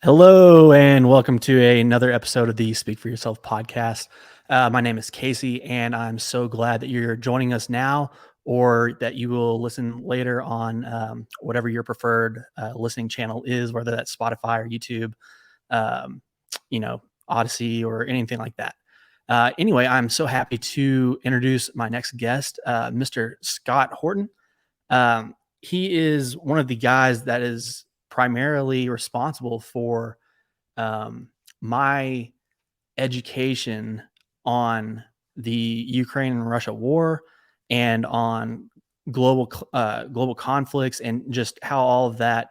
Hello, and welcome to another episode of the Speak for Yourself podcast. My name is Casey, and I'm so glad that you're joining us now or that you will listen later on whatever your preferred listening channel is, whether that's Spotify or YouTube, um, Odyssey or anything like that. Anyway, I'm so happy to introduce my next guest, Mr. Scott Horton. He is one of the guys that is primarily responsible for my education on the Ukraine and Russia war and on global conflicts and just how all of that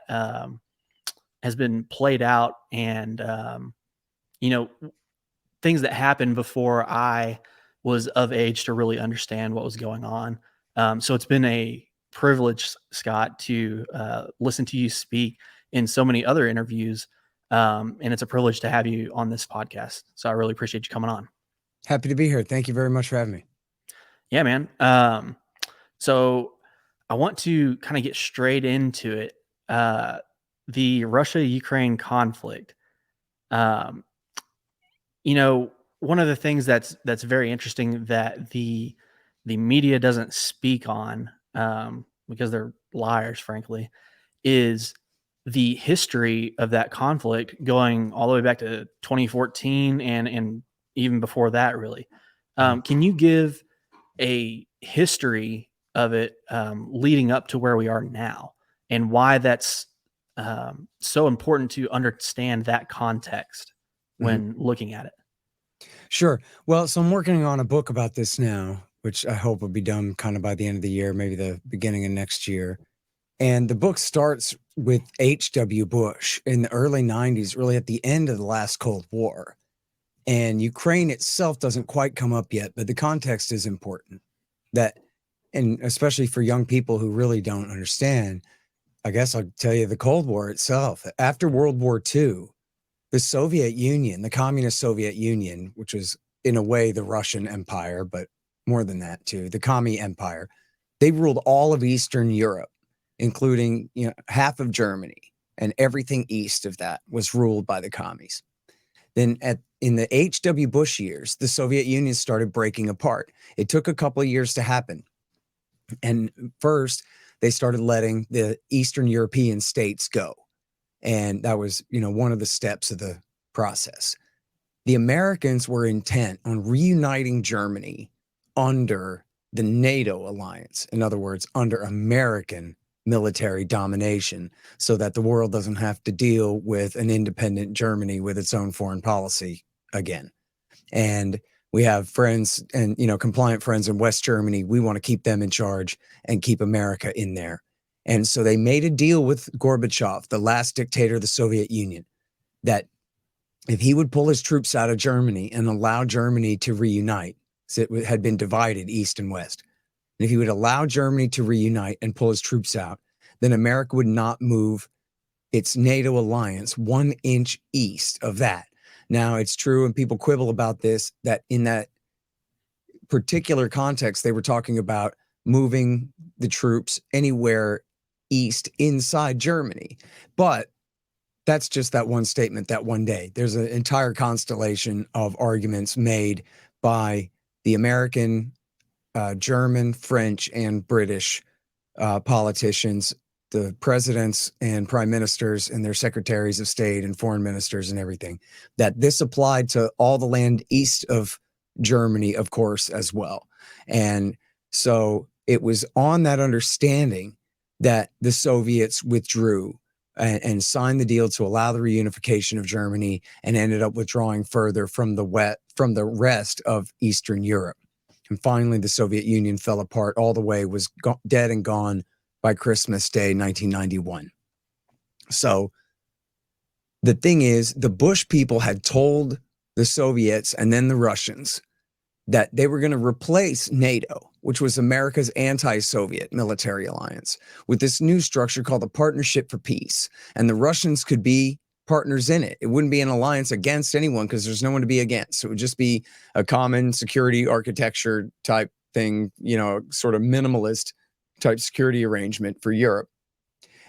has been played out and you know things that happened before I was of age to really understand what was going on. So it's been a privilege, Scott, to listen to you speak in so many other interviews. And it's a privilege to have you on this podcast. So I really appreciate you coming on. Happy to be here. Thank you very much for having me. Yeah, man. So I want to kind of get straight into it. The Russia-Ukraine conflict. Um, One of the things that's very interesting that the media doesn't speak on, because they're liars, frankly, is the history of that conflict going all the way back to 2014 and even before that, really. Can you give a history of it leading up to where we are now and why that's so important to understand that context when looking at it? Sure. Well, so I'm working on a book about this now, which I hope will be done kind of by the end of the year, maybe the beginning of next year. And the book starts with H.W. Bush in the early 90s, really at the end of the last Cold War. And Ukraine itself doesn't quite come up yet, but the context is important. And especially for young people who really don't understand, I guess I'll tell you the Cold War itself. After World War II, the Soviet Union, the communist Soviet Union, which was in a way the Russian Empire, but more than that too, the Commie Empire, they ruled all of Eastern Europe, including half of Germany, and everything east of that was ruled by the commies. Then in the H.W. Bush years, the Soviet Union started breaking apart. It took a couple of years to happen. And first, they started letting the Eastern European states go. And that was, one of the steps of the process. The Americans were intent on reuniting Germany under the NATO alliance. In other words, under American military domination, so that the world doesn't have to deal with an independent Germany with its own foreign policy again. And we have friends and, compliant friends in West Germany. We want to keep them in charge and keep America in there. And so they made a deal with Gorbachev, the last dictator of the Soviet Union, that if he would pull his troops out of Germany and allow Germany to reunite, so it had been divided east and west, and if he would allow Germany to reunite and pull his troops out, then America would not move its NATO alliance 1 inch east of that. Now, it's true, and people quibble about this, that in that particular context, they were talking about moving the troops anywhere east inside Germany. But that's just that one statement, that one day. There's an entire constellation of arguments made by the American, German, French, and British politicians, the presidents and prime ministers and their secretaries of state and foreign ministers and everything, that this applied to all the land east of Germany, of course, as well. And so it was on that understanding that the Soviets withdrew and signed the deal to allow the reunification of Germany, and ended up withdrawing further from the rest of Eastern Europe. And finally, the Soviet Union fell apart all the way, was dead and gone by Christmas Day, 1991. So the thing is, the Bush people had told the Soviets and then the Russians that they were going to replace NATO, which was America's anti-Soviet military alliance, with this new structure called the Partnership for Peace. And the Russians could be partners in it. It wouldn't be an alliance against anyone because there's no one to be against. It would just be a common security architecture type thing, sort of minimalist type security arrangement for Europe.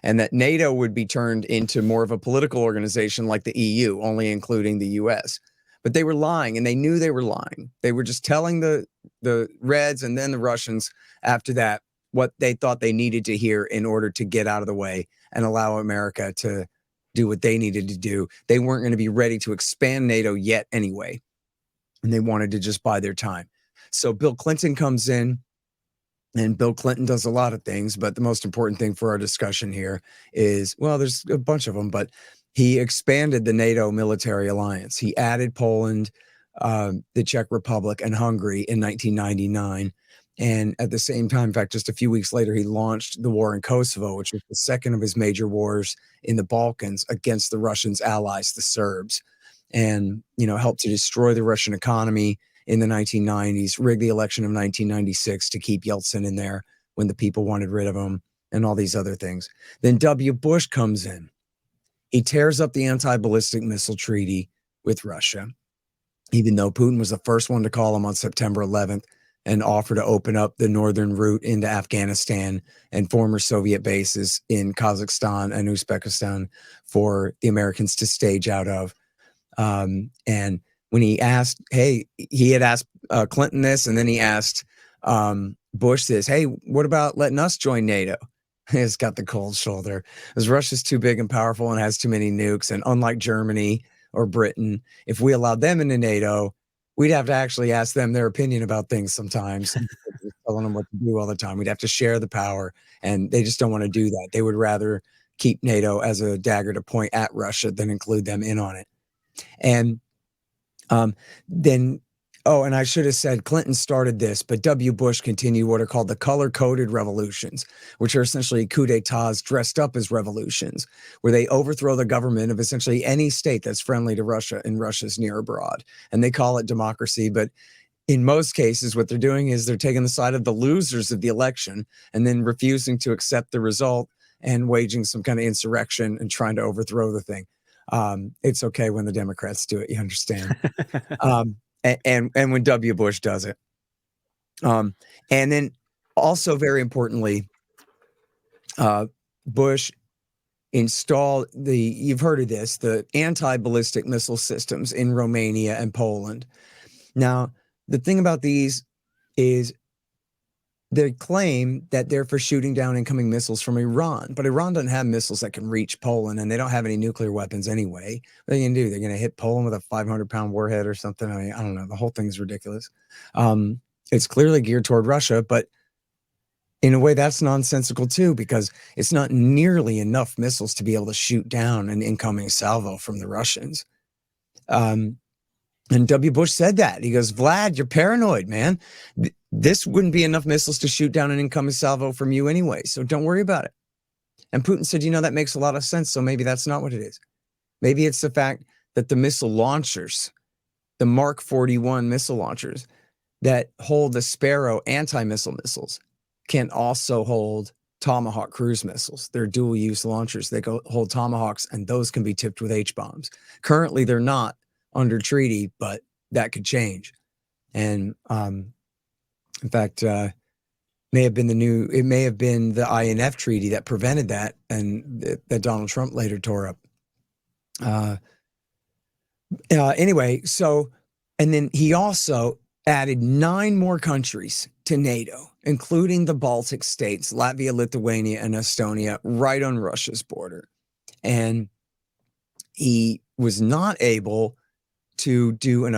and that NATO would be turned into more of a political organization like the EU, only including the US. But they were lying, and they knew they were lying. They were just telling the Reds and then the Russians after that what they thought they needed to hear in order to get out of the way and allow America to do what they needed to do. They weren't going to be ready to expand NATO yet anyway, and they wanted to just buy their time. So Bill Clinton comes in, and Bill Clinton does a lot of things, but the most important thing for our discussion here is, well, there's a bunch of them, but he expanded the NATO military alliance. He added Poland, the Czech Republic, and Hungary in 1999. And at the same time, in fact, just a few weeks later, he launched the war in Kosovo, which was the second of his major wars in the Balkans against the Russians' allies, the Serbs, and, helped to destroy the Russian economy in the 1990s, rigged the election of 1996 to keep Yeltsin in there when the people wanted rid of him, and all these other things. Then W. Bush comes in. He tears up the anti-ballistic missile treaty with Russia, even though Putin was the first one to call him on September 11th and offer to open up the northern route into Afghanistan and former Soviet bases in Kazakhstan and Uzbekistan for the Americans to stage out of. And when he asked, he had asked Clinton this, and then he asked Bush this, hey, what about letting us join NATO? He's got the cold shoulder, because Russia's too big and powerful and has too many nukes. And unlike Germany or Britain, if we allowed them into NATO, we'd have to actually ask them their opinion about things sometimes, telling them what to do all the time. We'd have to share the power, and they just don't want to do that. They would rather keep NATO as a dagger to point at Russia than include them in on it. And and I should have said Clinton started this, but W. Bush continued what are called the color-coded revolutions, which are essentially coups d'etats dressed up as revolutions, where they overthrow the government of essentially any state that's friendly to Russia and Russia's near abroad. And they call it democracy, but in most cases, what they're doing is they're taking the side of the losers of the election and then refusing to accept the result and waging some kind of insurrection and trying to overthrow the thing. It's okay when the Democrats do it, you understand. And when W. Bush does it. And then also very importantly, Bush installed you've heard of this, the anti-ballistic missile systems in Romania and Poland. Now, the thing about these is they claim that they're for shooting down incoming missiles from Iran, but Iran doesn't have missiles that can reach Poland, and they don't have any nuclear weapons anyway. What are they going to do? They're going to hit Poland with a 500-pound warhead or something? I mean, I don't know. The whole thing's ridiculous. It's clearly geared toward Russia, but in a way that's nonsensical too, because it's not nearly enough missiles to be able to shoot down an incoming salvo from the Russians. And W. Bush said that. He goes, Vlad, you're paranoid, man. This wouldn't be enough missiles to shoot down an incoming salvo from you anyway, so don't worry about it. And Putin said, that makes a lot of sense, so maybe that's not what it is. Maybe it's the fact that the missile launchers, the Mark 41 missile launchers that hold the Sparrow anti-missile missiles, can also hold Tomahawk cruise missiles. They're dual-use launchers. They hold Tomahawks, and those can be tipped with H-bombs. Currently, they're not under treaty, but that could change. And in fact, it may have been the INF treaty that prevented that, and that Donald Trump later tore up. Anyway, and then he also added 9 more countries to NATO, including the Baltic states, Latvia, Lithuania, and Estonia, right on Russia's border. And he was not able to do an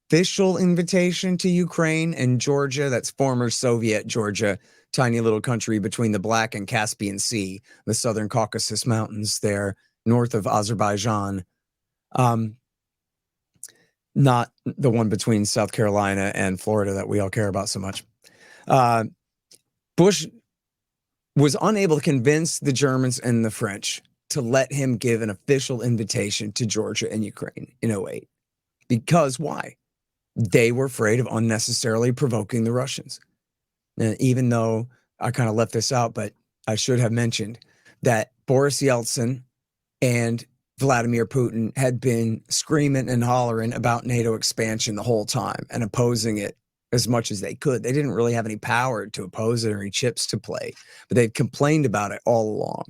official invitation to Ukraine and Georgia. That's former Soviet Georgia, tiny little country between the Black and Caspian Sea, the southern Caucasus Mountains there, north of Azerbaijan. Not the one between South Carolina and Florida that we all care about so much. Bush was unable to convince the Germans and the French to let him give an official invitation to Georgia and Ukraine in 2008. Because why? They were afraid of unnecessarily provoking the Russians. Now, even though I kind of left this out, but I should have mentioned that Boris Yeltsin and Vladimir Putin had been screaming and hollering about NATO expansion the whole time and opposing it as much as they could. They didn't really have any power to oppose it or any chips to play, but they've complained about it all along.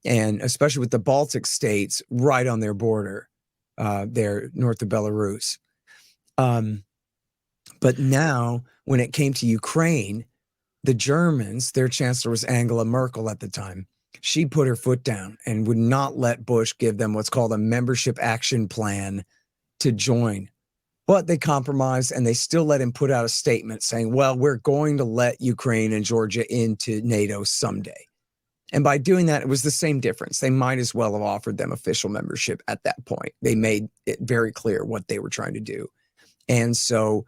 and especially with the Baltic states right on their border, there north of Belarus. But now, when it came to Ukraine, the Germans, their chancellor was Angela Merkel at the time. She put her foot down and would not let Bush give them what's called a membership action plan to join. But they compromised, and they still let him put out a statement saying, well, we're going to let Ukraine and Georgia into NATO someday. And by doing that, it was the same difference. They might as well have offered them official membership at that point. They made it very clear what they were trying to do. And so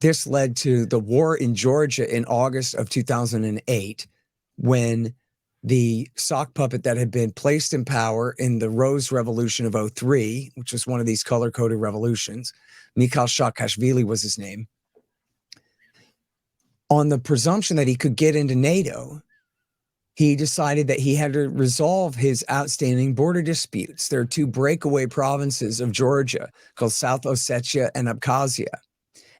this led to the war in Georgia in August of 2008, when the sock puppet that had been placed in power in the Rose Revolution of 2003, which was one of these color-coded revolutions, Mikhail Saakashvili was his name, on the presumption that he could get into NATO, he decided that he had to resolve his outstanding border disputes. There are two breakaway provinces of Georgia called South Ossetia and Abkhazia.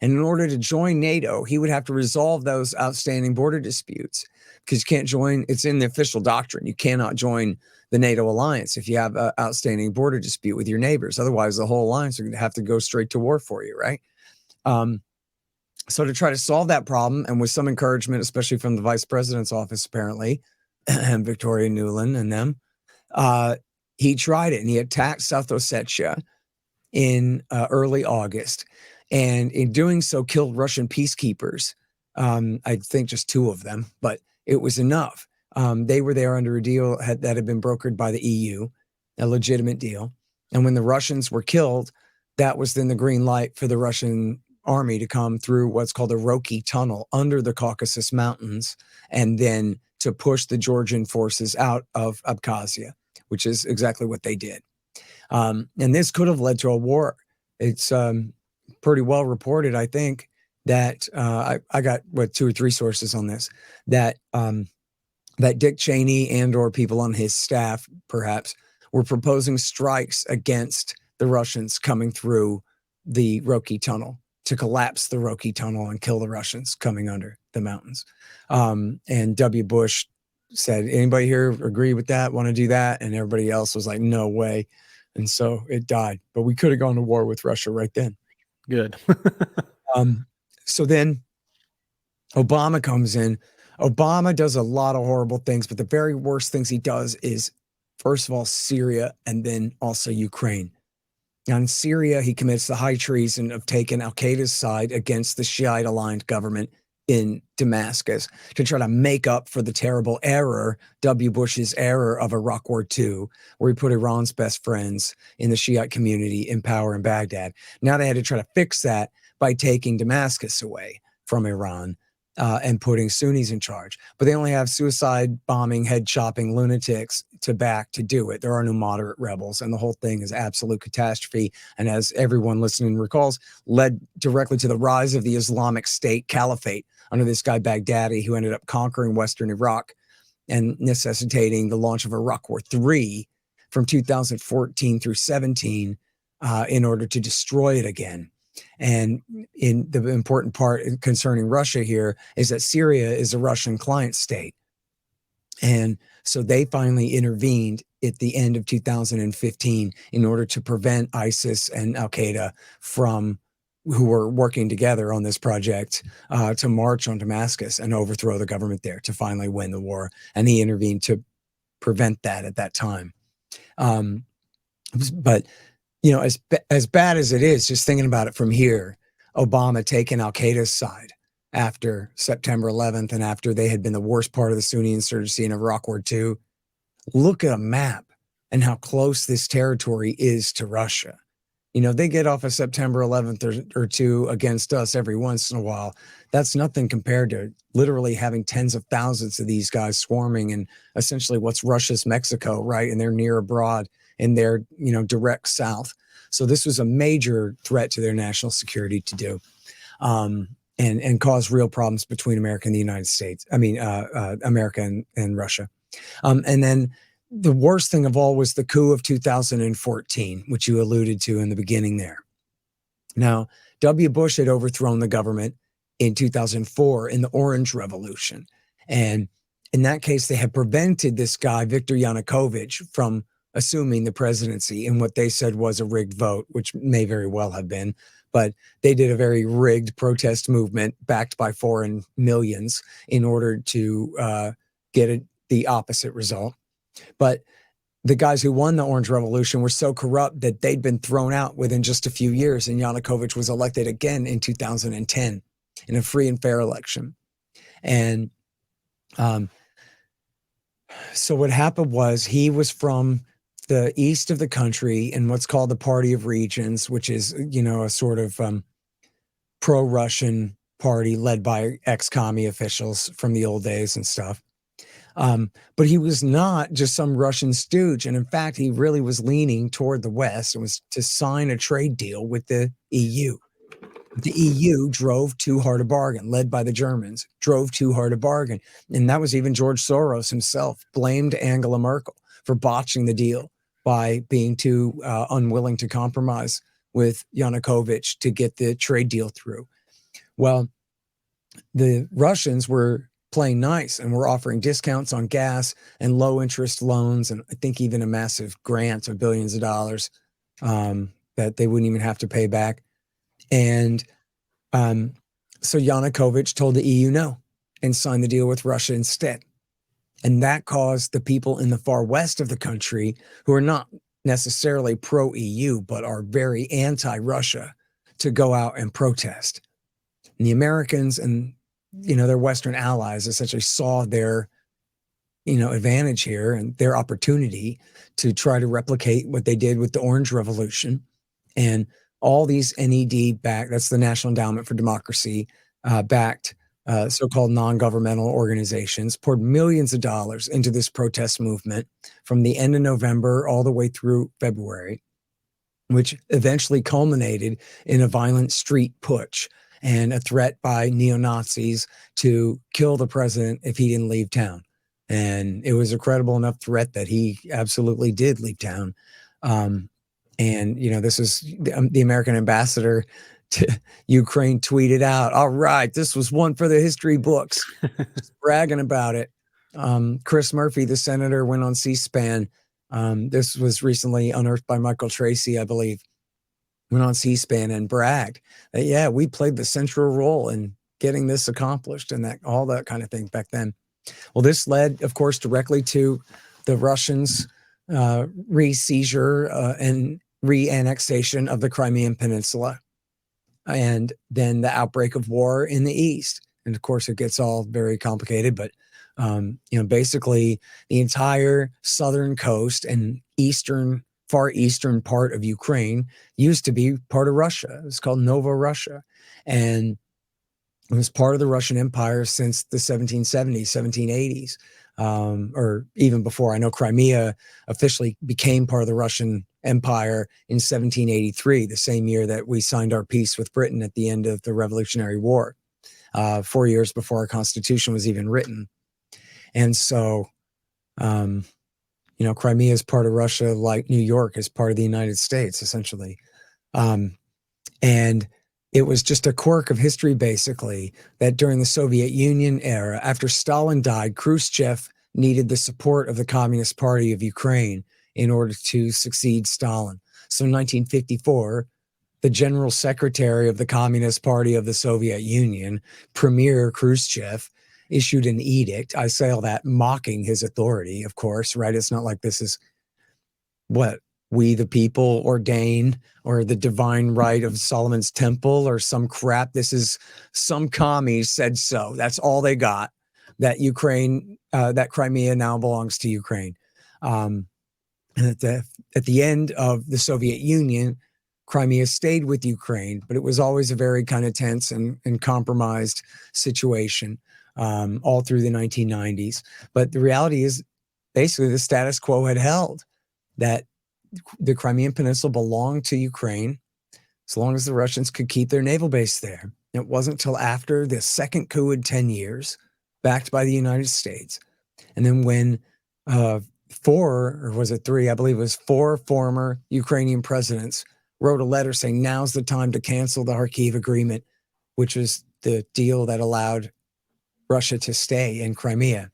And in order to join NATO, he would have to resolve those outstanding border disputes, because you can't join, it's in the official doctrine. You cannot join the NATO alliance if you have an outstanding border dispute with your neighbors. Otherwise, the whole alliance are going to have to go straight to war for you, right? So to try to solve that problem, and with some encouragement, especially from the vice president's office, apparently, and Victoria Nuland and them, he tried it, and he attacked South Ossetia in early August. And in doing so, killed Russian peacekeepers. I think just 2 of them, but it was enough. They were there under a deal that had been brokered by the EU, a legitimate deal. And when the Russians were killed, that was then the green light for the Russian army to come through what's called the Roki Tunnel under the Caucasus Mountains, and then to push the Georgian forces out of Abkhazia, which is exactly what they did. And this could have led to a war. It's pretty well reported, I think, that I got 2 or 3 sources on this, that that Dick Cheney and or people on his staff perhaps were proposing strikes against the Russians coming through the Roki Tunnel, to collapse the Roki Tunnel and kill the Russians coming under the mountains. And W. Bush said, anybody here agree with that, want to do that? And everybody else was like, no way. And so it died. But we could have gone to war with Russia right then. Good. So then Obama comes in. Obama does a lot of horrible things, but the very worst things he does is, first of all, Syria, and then also Ukraine. Now, in Syria, he commits the high treason of taking al-Qaeda's side against the Shiite-aligned government in Damascus to try to make up for the terrible error, W. Bush's error of Iraq War II, where he put Iran's best friends in the Shiite community in power in Baghdad. Now they had to try to fix that by taking Damascus away from Iran and putting Sunnis in charge. But they only have suicide bombing, head chopping lunatics to do it. There are no moderate rebels, and the whole thing is absolute catastrophe. And as everyone listening recalls, led directly to the rise of the Islamic State Caliphate under this guy Baghdadi, who ended up conquering Western Iraq and necessitating the launch of Iraq War III from 2014 through 17 in order to destroy it again. And in the important part concerning Russia here is that Syria is a Russian client state. And so they finally intervened at the end of 2015 in order to prevent ISIS and al-Qaeda from, who were working together on this project, to march on Damascus and overthrow the government there to finally win the war. And he intervened to prevent that at that time. But you know, as bad as it is, just thinking about it from here, Obama taking al-Qaeda's side after September 11th and after they had been the worst part of the Sunni insurgency in Iraq War II. Look at a map and how close this territory is to Russia. You know, they get off of September 11th or 2 against us every once in a while. That's nothing compared to literally having tens of thousands of these guys swarming in essentially what's Russia's Mexico, right? And they're near abroad in their, you know, direct south. So this was a major threat to their national security to do, and cause real problems between America and the United States. I mean, America and Russia. And then the worst thing of all was the coup of 2014, which you alluded to in the beginning there. Now, W. Bush had overthrown the government in 2004 in the Orange Revolution. And in that case, they had prevented this guy, Viktor Yanukovych, from assuming the presidency in what they said was a rigged vote, which may very well have been. But they did a very rigged protest movement backed by foreign millions in order to get the opposite result. But the guys who won the Orange Revolution were so corrupt that they'd been thrown out within just a few years, and Yanukovych was elected again in 2010 in a free and fair election. And so what happened was he was from the east of the country in what's called the Party of Regions, which is, a sort of pro-Russian party led by ex-commie officials from the old days and stuff. But he was not just some Russian stooge. And in fact, he really was leaning toward the West and was to sign a trade deal with the EU. The EU drove too hard a bargain, led by the Germans, drove too hard a bargain. And that was even George Soros himself blamed Angela Merkel for botching the deal by being too unwilling to compromise with Yanukovych to get the trade deal through. Well, the Russians were playing nice and were offering discounts on gas and low interest loans, and I think even a massive grant of billions of dollars that they wouldn't even have to pay back. And so Yanukovych told the EU no and signed the deal with Russia instead. And that caused the people in the far west of the country, who are not necessarily pro-EU, but are very anti-Russia, to go out and protest. And the Americans and, their Western allies essentially saw their, advantage here and their opportunity to try to replicate what they did with the Orange Revolution. And all these NED backed, that's the National Endowment for Democracy, backed so-called non-governmental organizations, poured millions of dollars into this protest movement from the end of November all the way through February, which eventually culminated in a violent street putsch and a threat by neo-Nazis to kill the president if he didn't leave town. And it was a credible enough threat that he absolutely did leave town. And, this is the American ambassador to Ukraine tweeted out, "All right, this was one for the history books," just bragging about it. Chris Murphy, the senator, went on C-SPAN. This was recently unearthed by Michael Tracy, I believe. Went on C-SPAN and bragged that, yeah, we played the central role in getting this accomplished and that all that kind of thing back then. Well, this led, of course, directly to the Russians' re-seizure and re-annexation of the Crimean Peninsula, and then the outbreak of war in the East. And of course, it gets all very complicated, but basically the entire southern coast and far eastern part of Ukraine used to be part of Russia. It was called Nova Russia. And it was part of the Russian Empire since the 1770s, 1780s, or even before. I know Crimea officially became part of the Russian Empire in 1783, the same year that we signed our peace with Britain at the end of the Revolutionary War, 4 years before our Constitution was even written. And so, Crimea is part of Russia, like New York is part of the United States, essentially. And it was just a quirk of history, basically, that during the Soviet Union era, after Stalin died, Khrushchev needed the support of the Communist Party of Ukraine in order to succeed Stalin. So in 1954, the general secretary of the Communist Party of the Soviet Union, Premier Khrushchev, issued an edict. I say all that mocking his authority, of course, right? It's not like this is what we the people ordain or the divine right of Solomon's temple or some crap. This is some commies said so. That's all they got. That that Crimea now belongs to Ukraine. And at the end of the Soviet Union, Crimea stayed with Ukraine, but it was always a very kind of tense and compromised situation all through the 1990s. But the reality is basically the status quo had held, that the Crimean Peninsula belonged to Ukraine as long as the Russians could keep their naval base there. It wasn't until after the second coup in 10 years, backed by the United States. And then when four former Ukrainian presidents wrote a letter saying now's the time to cancel the Kharkiv Agreement, which was the deal that allowed Russia to stay in Crimea.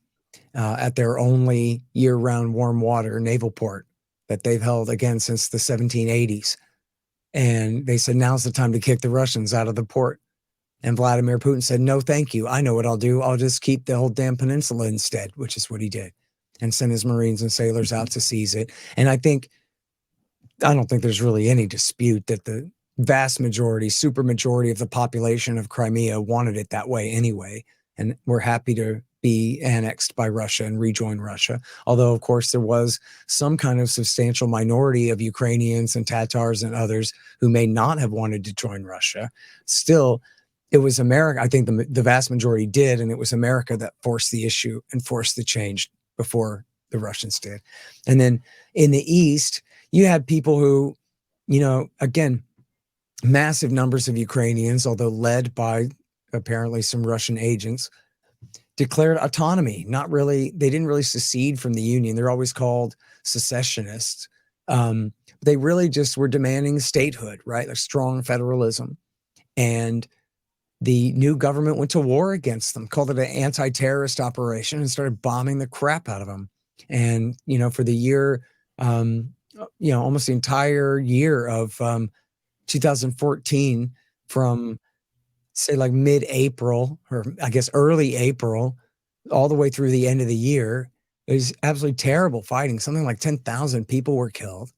at their only year-round warm water naval port that they've held again since the 1780s. And they said, now's the time to kick the Russians out of the port. And Vladimir Putin said, no, thank you. I know what I'll do. I'll just keep the whole damn peninsula instead, which is what he did, and send his Marines and sailors out to seize it. And I don't think there's really any dispute that the vast majority, super majority of the population of Crimea wanted it that way anyway. And we're happy to be annexed by Russia and rejoin Russia. Although, of course, there was some kind of substantial minority of Ukrainians and Tatars and others who may not have wanted to join Russia. Still, it was America. I think the vast majority did, and it was America that forced the issue and forced the change before the Russians did. And then in the East, you had people who, again, massive numbers of Ukrainians, although led by apparently some Russian agents, declared autonomy. They didn't really secede from the Union. They're always called secessionists. They really just were demanding statehood, right? Like strong federalism. And the new government went to war against them, called it an anti-terrorist operation, and started bombing the crap out of them. And, for the year, almost the entire year of 2014, from say like mid-April, or I guess early April, all the way through the end of the year, it was absolutely terrible fighting. Something like 10,000 people were killed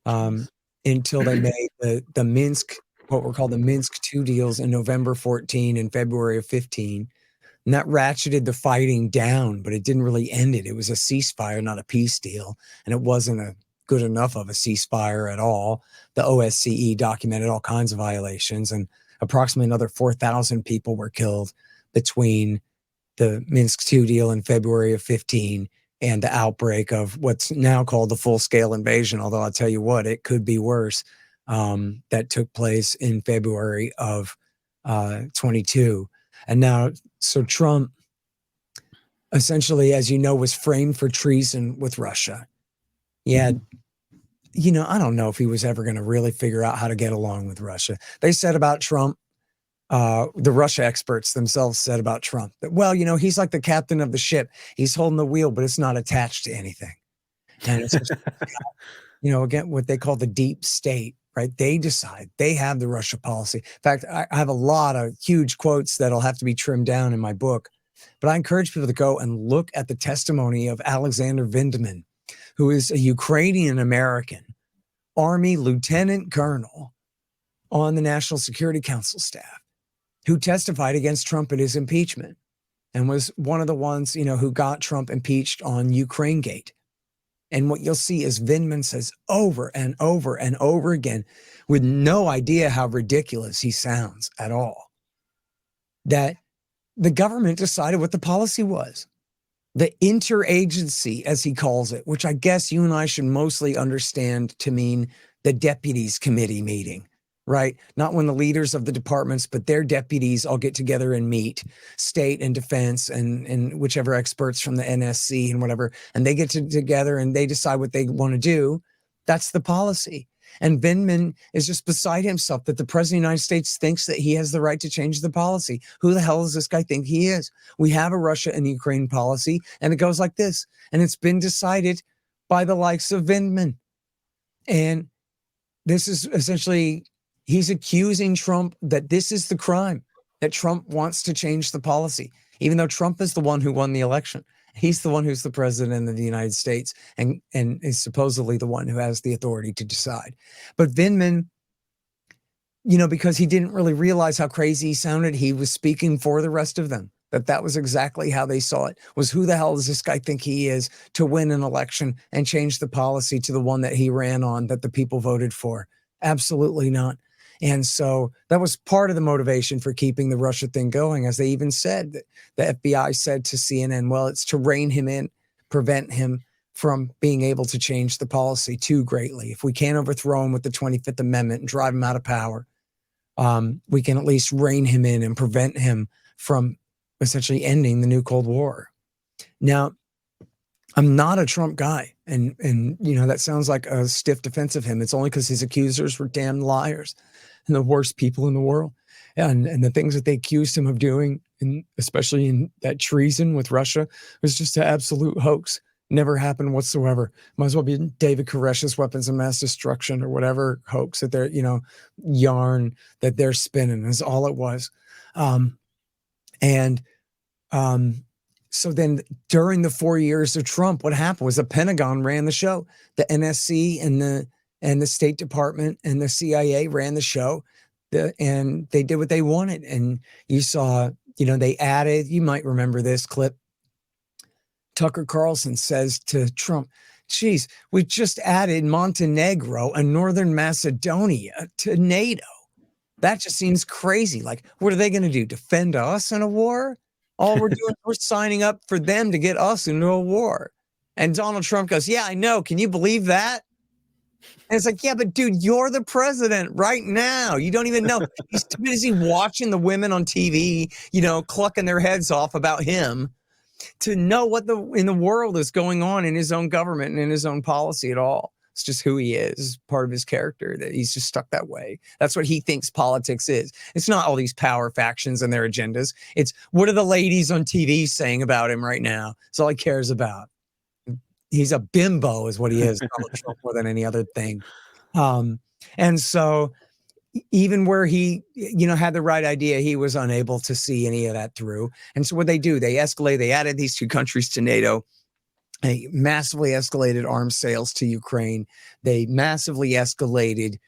until they made the Minsk, what were called the Minsk II deals in November 14 and February of 15. And that ratcheted the fighting down, but it didn't really end it. It was a ceasefire, not a peace deal. And it wasn't a good enough of a ceasefire at all. The OSCE documented all kinds of violations, and approximately another 4,000 people were killed between the Minsk II deal in February of 15 and the outbreak of what's now called the full-scale invasion, although I'll tell you what, it could be worse, that took place in February of 22. And now, so Trump essentially, as you know, was framed for treason with Russia. Yeah. I don't know if he was ever going to really figure out how to get along with Russia. They said about Trump, the Russia experts themselves said about Trump that, well, he's like the captain of the ship. He's holding the wheel, but it's not attached to anything. And it's just, again, what they call the deep state, right? They decide. They have the Russia policy. In fact, I have a lot of huge quotes that'll have to be trimmed down in my book, but I encourage people to go and look at the testimony of Alexander Vindman, who is a Ukrainian American Army lieutenant colonel on the National Security Council staff, who testified against Trump at his impeachment and was one of the ones, who got Trump impeached on Ukrainegate. And what you'll see is Vindman says over and over and over again, with no idea how ridiculous he sounds at all, that the government decided what the policy was. The interagency, as he calls it, which I guess you and I should mostly understand to mean the deputies committee meeting, right? Not when the leaders of the departments, but their deputies all get together and meet, state and defense and whichever experts from the NSC and whatever, and they get together and they decide what they want to do. That's the policy. And Vindman is just beside himself that the president of the United States thinks that he has the right to change the policy. Who the hell does this guy think he is? We have a Russia and Ukraine policy, and it goes like this. And it's been decided by the likes of Vindman. And this is essentially, he's accusing Trump that this is the crime, that Trump wants to change the policy, even though Trump is the one who won the election. He's the one who's the president of the United States and is supposedly the one who has the authority to decide. But Vindman, because he didn't really realize how crazy he sounded, he was speaking for the rest of them. That was exactly how they saw it, was who the hell does this guy think he is to win an election and change the policy to the one that he ran on, that the people voted for? Absolutely not. And so that was part of the motivation for keeping the Russia thing going, as they even said, that the FBI said to CNN, well, it's to rein him in, prevent him from being able to change the policy too greatly. If we can't overthrow him with the 25th Amendment and drive him out of power, we can at least rein him in and prevent him from essentially ending the new Cold War. Now, I'm not a Trump guy, and that sounds like a stiff defense of him. It's only because his accusers were damn liars and the worst people in the world. And the things that they accused him of doing and especially in that treason with Russia, was just an absolute hoax. Never happened whatsoever. Might as well be David Koresh's weapons of mass destruction or whatever hoax that they're, yarn that they're spinning is all it was. And so then during the 4 years of Trump, what happened was the Pentagon ran the show. The NSC and the State Department and the CIA ran the show, and they did what they wanted. And you saw, they added, you might remember this clip. Tucker Carlson says to Trump, geez, we just added Montenegro and Northern Macedonia to NATO. That just seems crazy. Like, what are they going to do? Defend us in a war? All we're doing, we're signing up for them to get us into a war. And Donald Trump goes, yeah, I know. Can you believe that? And it's like, yeah, but dude, you're the president right now. You don't even know. He's too busy watching the women on TV, clucking their heads off about him to know what in the world is going on in his own government and in his own policy at all. It's just who he is, part of his character, that he's just stuck that way. That's what he thinks politics is. It's not all these power factions and their agendas. It's what are the ladies on TV saying about him right now? That's all he cares about. He's a bimbo is what he is, Donald Trump, more than any other thing. And so even where he, had the right idea, he was unable to see any of that through. And so what they do, they escalate, they added these two countries to NATO. They massively escalated arms sales to Ukraine. They massively escalated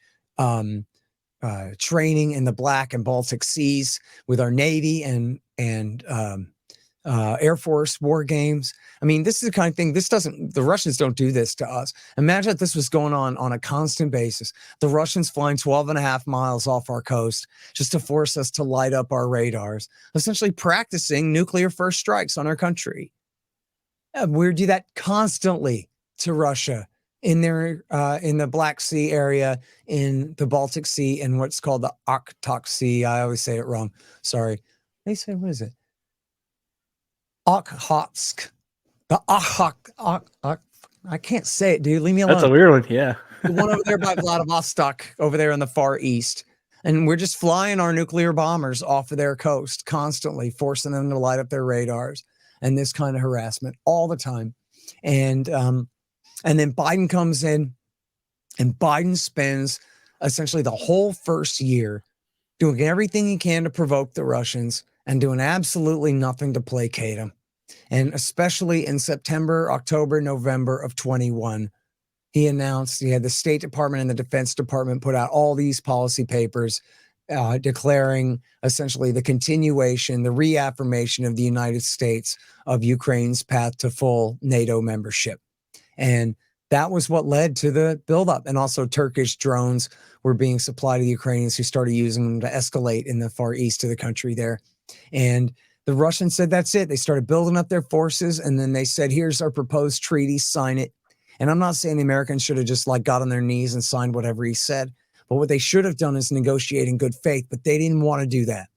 training in the Black and Baltic Seas with our Navy and Air Force war games. I mean, this is the kind of thing, the Russians don't do this to us. Imagine if this was going on a constant basis. The Russians flying 12 and a half miles off our coast just to force us to light up our radars, essentially practicing nuclear first strikes on our country. We do that constantly to Russia in the Black Sea area, in the Baltic Sea, and what's called the Okhotsk Sea. I always say it wrong. Sorry. They say, what is it? Okhotsk. The I can't say it, dude. Leave me alone. That's a weird one, yeah. The one over there by Vladivostok, over there in the Far East. And we're just flying our nuclear bombers off of their coast, constantly forcing them to light up their radars, and this kind of harassment all the time. And then Biden comes in, and Biden spends essentially the whole first year doing everything he can to provoke the Russians and doing absolutely nothing to placate them. And especially in September, October, November of 21, he announced, he had the State Department and the Defense Department put out all these policy papers declaring essentially the continuation, the reaffirmation of the United States of Ukraine's path to full NATO membership. And that was what led to the buildup. And also Turkish drones were being supplied to the Ukrainians, who started using them to escalate in the far east of the country there. And the Russians said, that's it. They started building up their forces. And then they said, here's our proposed treaty, sign it. And I'm not saying the Americans should have just got on their knees and signed whatever he said. But what they should have done is negotiate in good faith. But they didn't want to do that.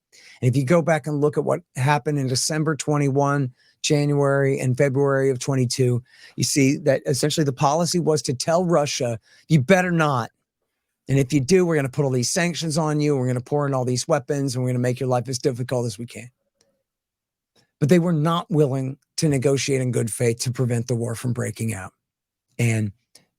And if you go back and look at what happened in December 21, January and February of 22, you see that essentially the policy was to tell Russia, you better not. And if you do, we're going to put all these sanctions on you. We're going to pour in all these weapons, and we're going to make your life as difficult as we can. But they were not willing to negotiate in good faith to prevent the war from breaking out. And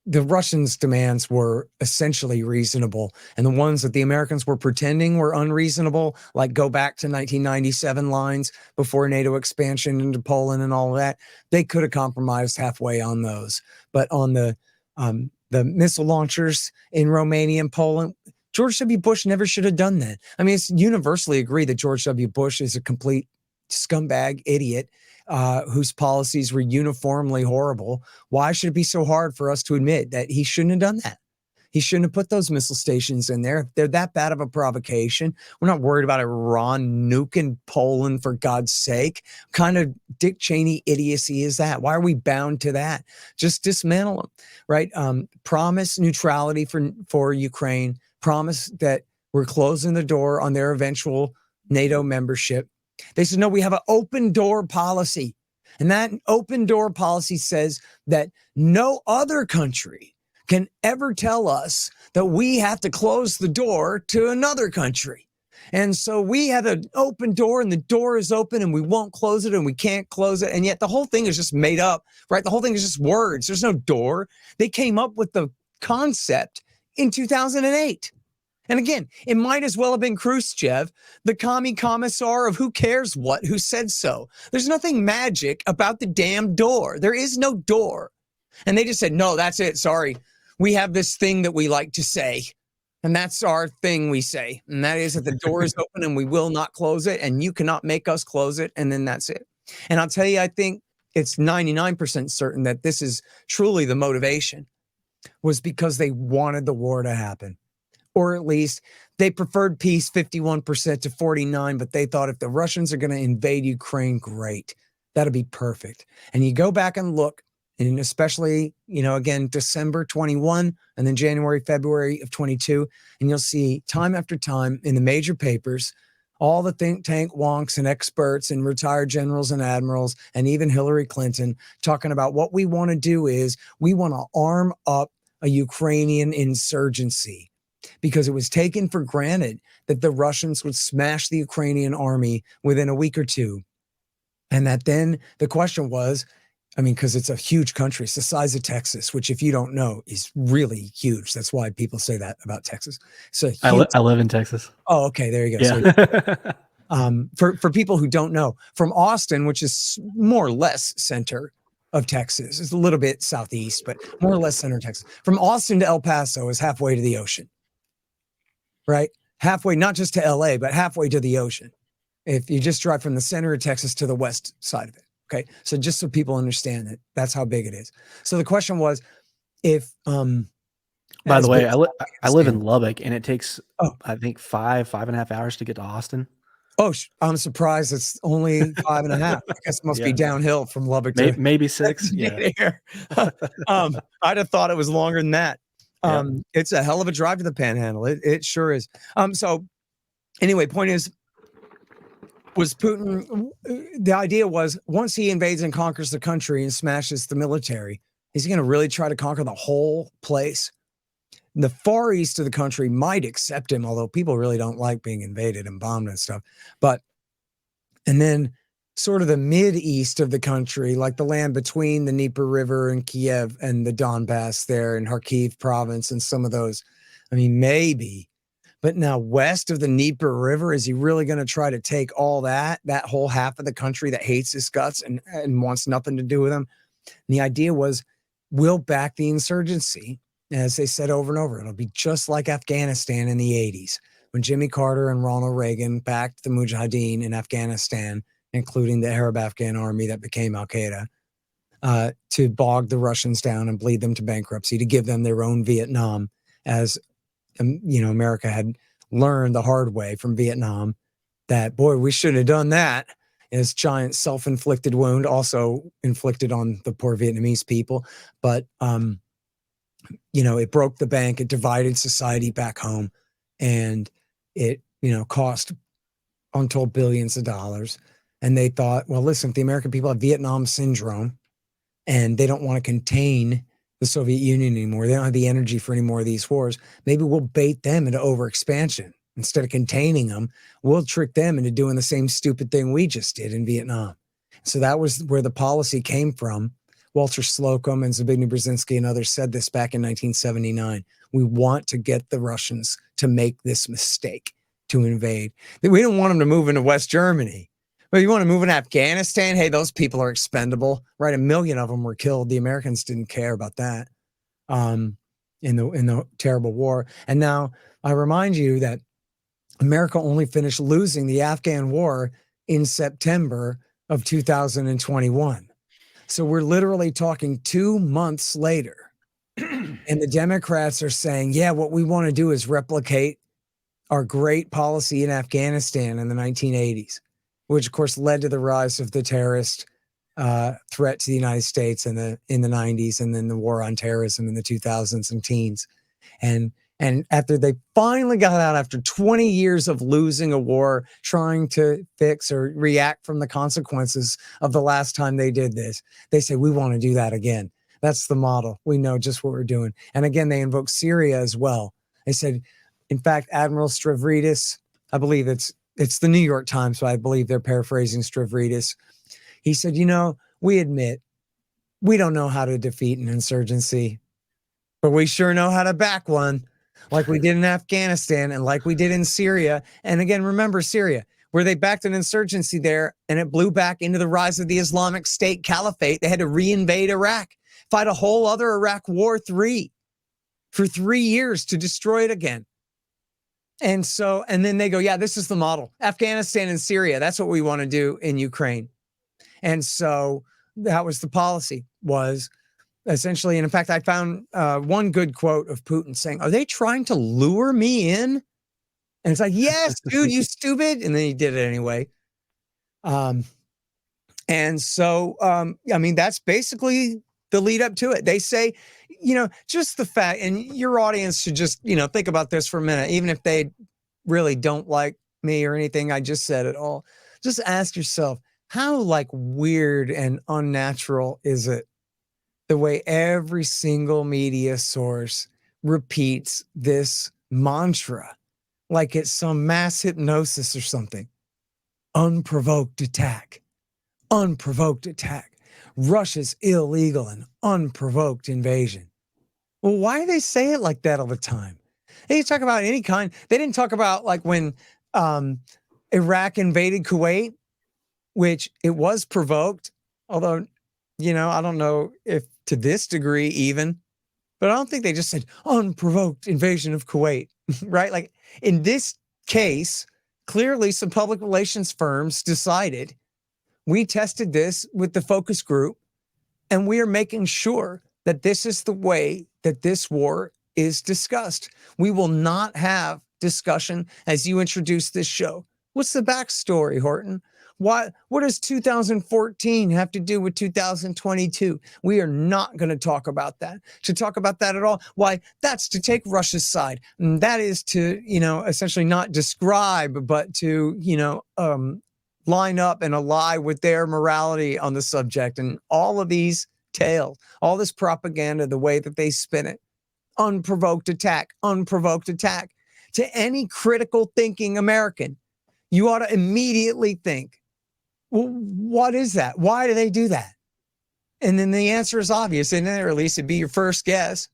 the Russians' demands were essentially reasonable. And the ones that the Americans were pretending were unreasonable, like go back to 1997 lines before NATO expansion into Poland and all of that, they could have compromised halfway on those. But on the missile launchers in Romania and Poland, George W. Bush never should have done that. I mean, it's universally agreed that George W. Bush is a complete scumbag idiot whose policies were uniformly horrible. Why should it be so hard for us to admit that he shouldn't have done that? He shouldn't have put those missile stations in there. If they're that bad of a provocation, we're not worried about Iran nuking Poland, for God's sake. What kind of Dick Cheney idiocy is that? Why are we bound to that? Just dismantle them, right? Promise neutrality for Ukraine. Promise that we're closing the door on their eventual NATO membership. They said, no, we have an open door policy. And that open door policy says that no other country can ever tell us that we have to close the door to another country. And so we have an open door, and the door is open, and we won't close it, and we can't close it. And yet the whole thing is just made up, right? The whole thing is just words. There's no door. They came up with the concept in 2008. And again, it might as well have been Khrushchev, the commie commissar of who cares what, who said so. There's nothing magic about the damn door. There is no door. And they just said, no, that's it. Sorry. We have this thing that we like to say. And that's our thing we say. And that is that the door is open and we will not close it. And you cannot make us close it. And then that's it. And I'll tell you, I think it's 99% certain that this is truly the motivation, was because they wanted the war to happen. Or at least they preferred peace 51% to 49%, but they thought if the Russians are going to invade Ukraine, great. That'll be perfect. And you go back and look, and especially, again, December 21 and then January, February of 22, and you'll see time after time in the major papers, all the think tank wonks and experts and retired generals and admirals, and even Hillary Clinton talking about what we want to do is we want to arm up a Ukrainian insurgency, because it was taken for granted that the Russians would smash the Ukrainian army within a week or two. And that then the question was, because it's a huge country, it's the size of Texas, which if you don't know is really huge. That's why people say that about Texas. So I live in Texas. Oh, okay. There you go. Yeah. So, for people who don't know, from Austin, which is more or less center of Texas, it's a little bit southeast, but more or less center of Texas. From Austin to El Paso is halfway to the ocean, right? Halfway, not just to LA, but halfway to the ocean. If you just drive from the center of Texas to the west side of it. Okay. So just so people understand that that's how big it is. So the question was, if, by the way, I live in Lubbock, and it takes, I think 5.5 hours to get to Austin. Oh, I'm surprised it's only 5.5. I guess it must be downhill from Lubbock to maybe 6. Yeah. I'd have thought it was longer than that. It's a hell of a drive to the Panhandle. It sure is. So anyway, point is, was Putin, the idea was once he invades and conquers the country and smashes the military, is he going to really try to conquer the whole place? The far east of the country might accept him, although people really don't like being invaded and bombed and stuff. And then sort of the mid-east of the country, like the land between the Dnieper River and Kiev and the Donbass there in Kharkiv province and some of those, maybe. But now west of the Dnieper River, is he really going to try to take all that whole half of the country that hates his guts and wants nothing to do with him? And the idea was, we'll back the insurgency. As they said over and over, it'll be just like Afghanistan in the 80s, when Jimmy Carter and Ronald Reagan backed the Mujahideen in Afghanistan, including the Arab Afghan army that became Al-Qaeda, to bog the Russians down and bleed them to bankruptcy, to give them their own Vietnam, as America had learned the hard way from Vietnam that, boy, we shouldn't have done that. It's a giant self-inflicted wound, also inflicted on the poor Vietnamese people. But, it broke the bank. It divided society back home. And it, cost untold billions of dollars. And they thought, well, listen, if the American people have Vietnam syndrome and they don't want to contain the Soviet Union anymore, they don't have the energy for any more of these wars, maybe we'll bait them into overexpansion. Instead of containing them, we'll trick them into doing the same stupid thing we just did in Vietnam. So that was where the policy came from. Walter Slocum and Zbigniew Brzezinski and others said this back in 1979. We want to get the Russians to make this mistake, to invade. We don't want them to move into West Germany. But you want to move in Afghanistan? Hey, those people are expendable, right? 1 million of them were killed. The Americans didn't care about that in the terrible war. And now I remind you that America only finished losing the Afghan war in September of 2021. So we're literally talking 2 months later. And the Democrats are saying, yeah, what we want to do is replicate our great policy in Afghanistan in the 1980s. Which, of course, led to the rise of the terrorist threat to the United States in the 90s, and then the war on terrorism in the 2000s and teens. And after they finally got out, after 20 years of losing a war, trying to fix or react from the consequences of the last time they did this, they say, we want to do that again. That's the model. We know just what we're doing. And again, they invoked Syria as well. They said, in fact, Admiral Stavridis, I believe it's the New York Times, so I believe they're paraphrasing Stavridis. He said, we admit we don't know how to defeat an insurgency, but we sure know how to back one, like we did in Afghanistan and like we did in Syria. And again, remember Syria, where they backed an insurgency there and it blew back into the rise of the Islamic State Caliphate. They had to reinvade Iraq, fight a whole other Iraq War 3 for 3 years to destroy it again. And then they go, yeah, this is the model. Afghanistan and Syria, that's what we want to do in Ukraine. And so that was the policy, was essentially, and in fact, I found one good quote of Putin saying, are they trying to lure me in? And it's like, yes, dude, you stupid. And then he did it anyway. And so, I mean, that's basically the lead up to it. They say, just the fact, and your audience should just, think about this for a minute, even if they really don't like me or anything I just said at all. Just ask yourself, how weird and unnatural is it the way every single media source repeats this mantra like it's some mass hypnosis or something? Unprovoked attack. Unprovoked attack. Russia's illegal and unprovoked invasion. Well, why do they say it like that all the time? They talk about any kind. They didn't talk about when Iraq invaded Kuwait, which it was provoked, although, I don't know if to this degree even, but I don't think they just said unprovoked invasion of Kuwait, right? In this case, clearly some public relations firms decided, we tested this with the focus group, and we are making sure that this is the way that this war is discussed. We will not have discussion as you introduce this show. What's the backstory, Horton? What does 2014 have to do with 2022? We are not going to talk about that. To talk about that at all, why? That's to take Russia's side. And that is to, essentially not describe, but to, line up and ally with their morality on the subject. And all of these tales, all this propaganda, the way that they spin it. Unprovoked attack, unprovoked attack. To any critical thinking American, you ought to immediately think, well, what is that? Why do they do that? And then the answer is obvious, or at least it'd be your first guess.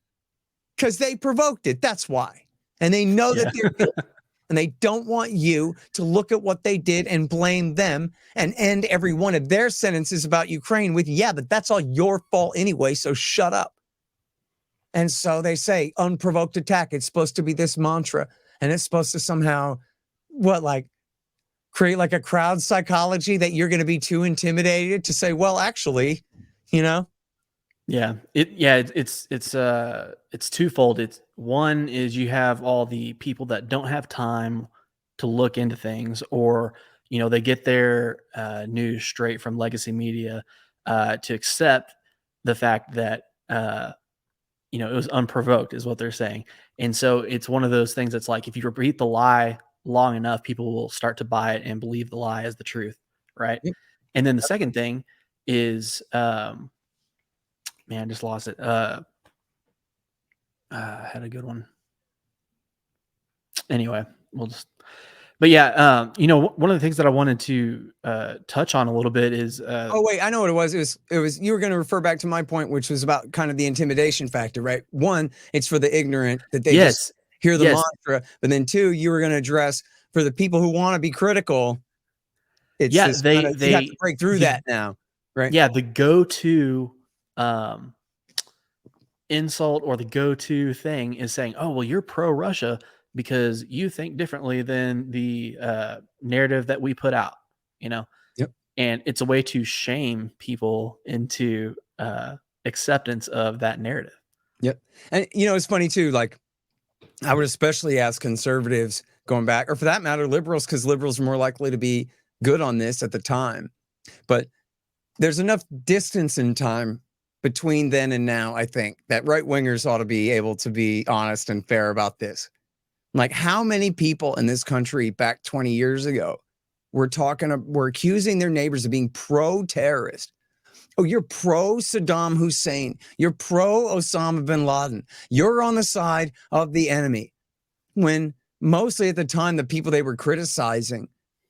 Because they provoked it. That's why. And they know that they're guilty. And they don't want you to look at what they did and blame them and end every one of their sentences about Ukraine with, yeah, but that's all your fault anyway, so shut up. And so they say unprovoked attack. It's supposed to be this mantra, and it's supposed to somehow, create a crowd psychology that you're going to be too intimidated to say, well, actually, Yeah, it's twofold. It's one is you have all the people that don't have time to look into things, or they get their news straight from legacy media, to accept the fact that it was unprovoked is what they're saying. And so it's one of those things that's if you repeat the lie long enough, people will start to buy it and believe the lie as the truth, right? Yep. And then the second thing is man, I just lost it. I had a good one. Anyway, but yeah, one of the things that I wanted to touch on a little bit is. Oh wait, I know what it was. It was you were going to refer back to my point, which was about kind of the intimidation factor, right? One, it's for the ignorant that they just hear the mantra, but then two, you were going to address for the people who want to be critical. It's you have to break through that now, right? Yeah, the go-to insult or the go-to thing is saying, oh, well, you're pro-Russia because you think differently than the narrative that we put out, Yep. And it's a way to shame people into acceptance of that narrative. Yep. And it's funny too, I would especially ask conservatives going back, or for that matter, liberals, because liberals are more likely to be good on this at the time. But there's enough distance in time between then and now, I think, that right-wingers ought to be able to be honest and fair about this. How many people in this country back 20 years ago were accusing their neighbors of being pro-terrorist? Oh, you're pro-Saddam Hussein. You're pro-Osama bin Laden. You're on the side of the enemy. When mostly at the time, the people they were criticizing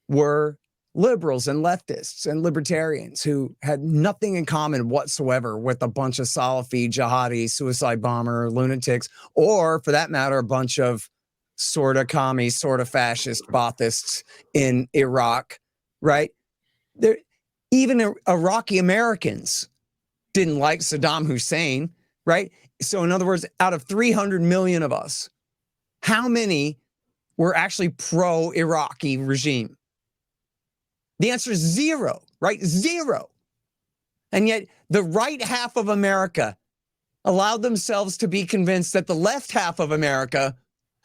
were liberals and leftists and libertarians who had nothing in common whatsoever with a bunch of Salafi, jihadi, suicide bomber, lunatics, or for that matter, a bunch of sort of commie, sort of fascist Baathists in Iraq, right? Even Iraqi Americans didn't like Saddam Hussein, right? So in other words, out of 300 million of us, how many were actually pro-Iraqi regime? The answer is zero, right? Zero. And yet the right half of America allowed themselves to be convinced that the left half of America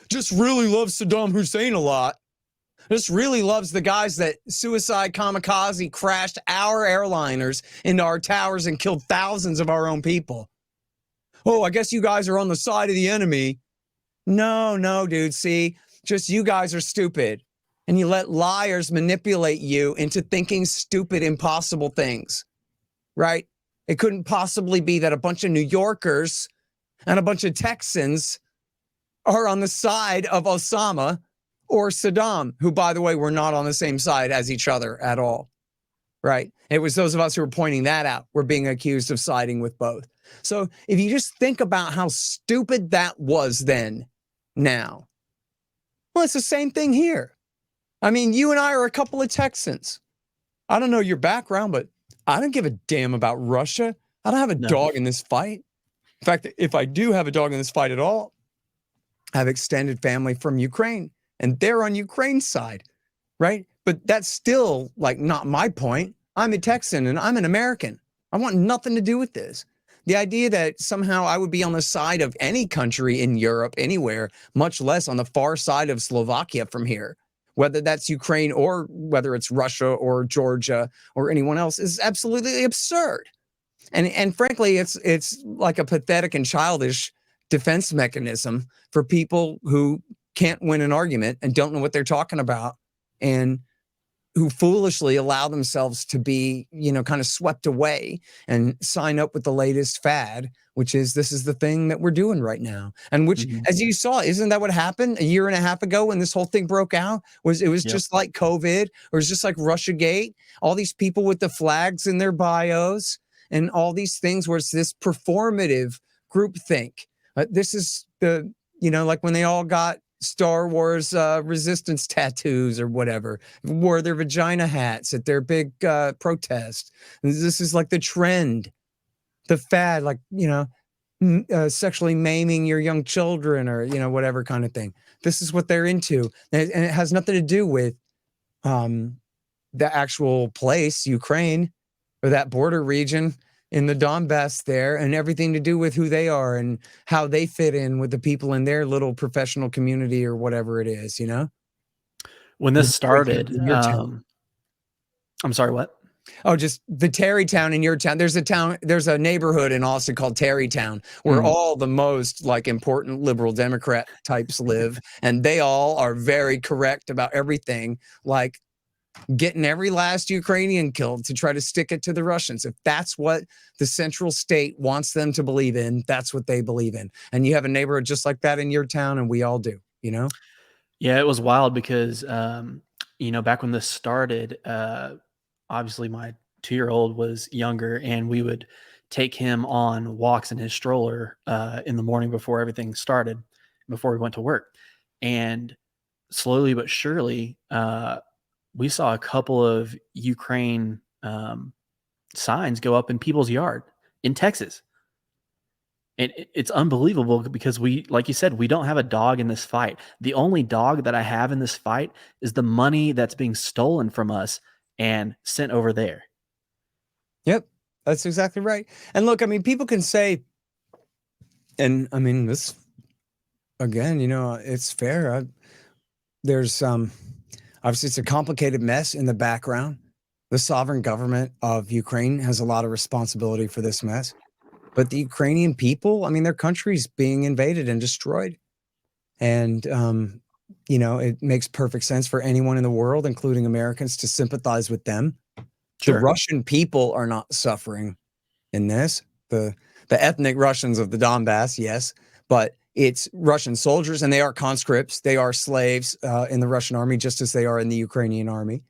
just really loves Saddam Hussein a lot. Just really loves the guys that suicide kamikaze crashed our airliners into our towers and killed thousands of our own people. Oh, I guess you guys are on the side of the enemy. No, dude. See, just you guys are stupid. And you let liars manipulate you into thinking stupid, impossible things, right? It couldn't possibly be that a bunch of New Yorkers and a bunch of Texans are on the side of Osama or Saddam, who, by the way, were not on the same side as each other at all, right? It was those of us who were pointing that out were being accused of siding with both. So if you just think about how stupid that was then, now, well, it's the same thing here. I mean, you and I are a couple of Texans. I don't know your background, but I don't give a damn about Russia. I don't have a dog in this fight. In fact, if I do have a dog in this fight at all, I have extended family from Ukraine, and they're on Ukraine's side, right? But that's still like not my point. I'm a Texan and I'm an American. I want nothing to do with this. The idea that somehow I would be on the side of any country in Europe, anywhere, much less on the far side of Slovakia from here, whether that's Ukraine or whether it's Russia or Georgia or anyone else, is absolutely absurd. And frankly, it's like a pathetic and childish defense mechanism for people who can't win an argument and don't know what they're talking about, and who foolishly allow themselves to be, kind of swept away and sign up with the latest fad, which is this is the thing that we're doing right now. And which, as you saw, isn't that what happened a year and a half ago when this whole thing broke out? It was just like COVID, or it was just like Russiagate, all these people with the flags in their bios and all these things where it's this performative groupthink. This is the, like when they all got Star Wars resistance tattoos or whatever, wore their vagina hats at their big protest. This is like the trend, the fad, like, sexually maiming your young children or, whatever kind of thing. This is what they're into. And it has nothing to do with the actual place, Ukraine, or that border region in the Donbass there, and everything to do with who they are and how they fit in with the people in their little professional community or whatever it is, When this started, I'm sorry, what? Oh, just the Terrytown in your town. There's a neighborhood in Austin called Terrytown where all the most like important liberal Democrat types live, and they all are very correct about everything, like getting every last Ukrainian killed to try to stick it to the Russians. If that's what the central state wants them to believe in, that's what they believe in. And you have a neighborhood just like that in your town, and we all do, Yeah, it was wild because, back when this started, obviously my 2-year-old was younger, and we would take him on walks in his stroller in the morning before everything started, before we went to work. And slowly but surely, we saw a couple of Ukraine signs go up in people's yard in Texas. And it's unbelievable because like you said, we don't have a dog in this fight. The only dog that I have in this fight is the money that's being stolen from us and sent over there. Yep, that's exactly right. And look, I mean, people can say, and I mean, this, again, it's fair. There's obviously, it's a complicated mess in the background. The sovereign government of Ukraine has a lot of responsibility for this mess. But the Ukrainian people, I mean, their country's being invaded and destroyed. And, it makes perfect sense for anyone in the world, including Americans, to sympathize with them. Sure. The Russian people are not suffering in this. The ethnic Russians of the Donbass, yes. But It's Russian soldiers, and they are conscripts. They are slaves in the Russian army, just as they are in the Ukrainian army.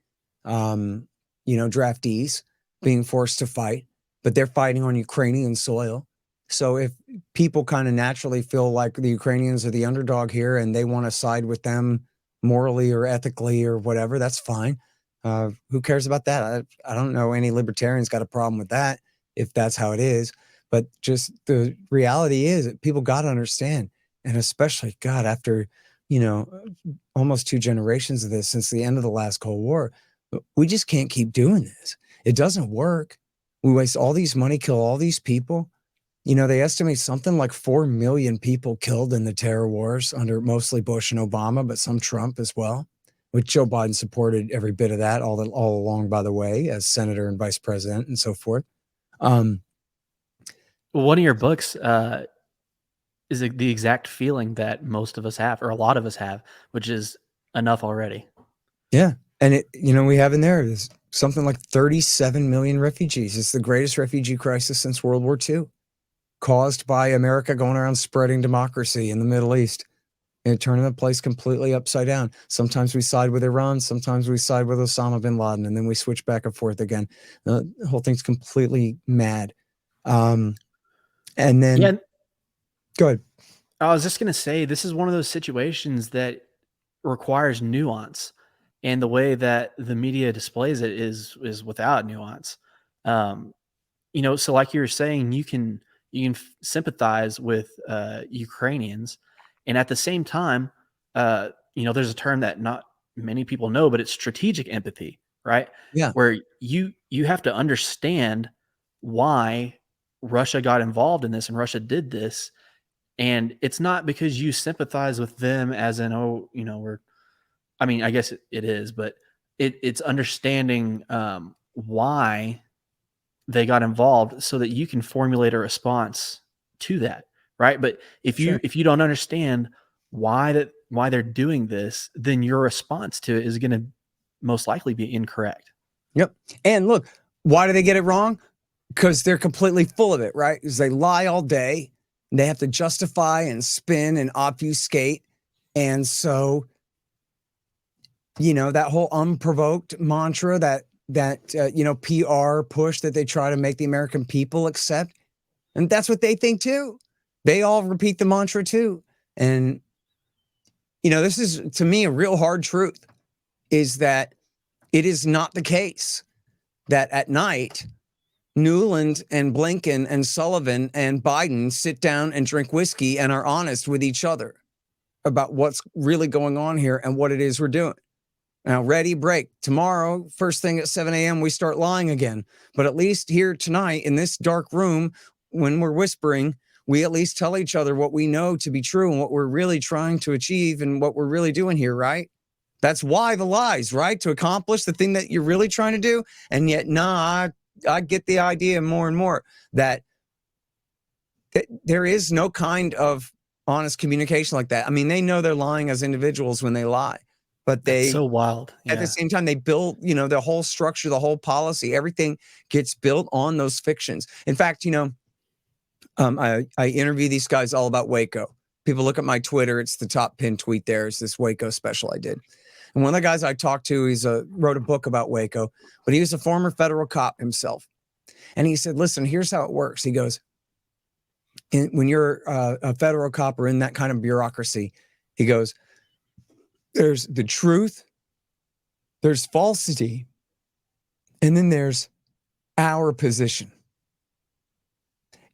Draftees being forced to fight, but they're fighting on Ukrainian soil. So if people kind of naturally feel like the Ukrainians are the underdog here and they want to side with them morally or ethically or whatever, that's fine. Who cares about that? I don't know any libertarians got a problem with that if that's how it is. But just the reality is that people got to understand, and especially, God, after, almost 2 generations of this since the end of the last Cold War, we just can't keep doing this. It doesn't work. We waste all these money, kill all these people. They estimate something like 4 million people killed in the terror wars under mostly Bush and Obama, but some Trump as well, which Joe Biden supported every bit of that all along, by the way, as senator and vice president and so forth. One of your books is the exact feeling that most of us have, or a lot of us have, which is enough already. Yeah. And we have in there is something like 37 million refugees. It's the greatest refugee crisis since World War II, caused by America going around spreading democracy in the Middle East and turning the place completely upside down. Sometimes we side with Iran, sometimes we side with Osama bin Laden, and then we switch back and forth again. The whole thing's completely mad. And then, go ahead. I was just going to say, this is one of those situations that requires nuance, and the way that the media displays it is without nuance. So like you were saying, you can sympathize with Ukrainians, and at the same time, there's a term that not many people know, but it's strategic empathy, right? Yeah. Where you have to understand why Russia got involved in this and Russia did this. And it's not because you sympathize with them as in, I guess it is, but it's understanding why they got involved so that you can formulate a response to that. Right. But if you don't understand why they're doing this, then your response to it is going to most likely be incorrect. Yep. And look, why do they get it wrong? Because they're completely full of it, right? Because they lie all day. And they have to justify and spin and obfuscate. And so, that whole unprovoked mantra that PR push that they try to make the American people accept. And that's what they think too. They all repeat the mantra too. And, this is, to me, a real hard truth, is that it is not the case that at night, Newland and Blinken and Sullivan and Biden sit down and drink whiskey and are honest with each other about what's really going on here and what it is we're doing. Now, ready, break. Tomorrow, first thing at 7 a.m., we start lying again. But at least here tonight in this dark room, when we're whispering, we at least tell each other what we know to be true and what we're really trying to achieve and what we're really doing here, right? That's why the lies, right? To accomplish the thing that you're really trying to do. And yet, I get the idea more and more that there is no kind of honest communication like that. I mean, they know they're lying as individuals when they lie, but That's so wild. At the same time, they build, the whole structure, the whole policy, everything gets built on those fictions. In fact, I interview these guys all about Waco. People look at my Twitter. It's the top pinned tweet there. It's this Waco special I did. And one of the guys I talked to, wrote a book about Waco, but he was a former federal cop himself. And he said, listen, here's how it works. He goes, when you're a federal cop or in that kind of bureaucracy, he goes, there's the truth, there's falsity, and then there's our position.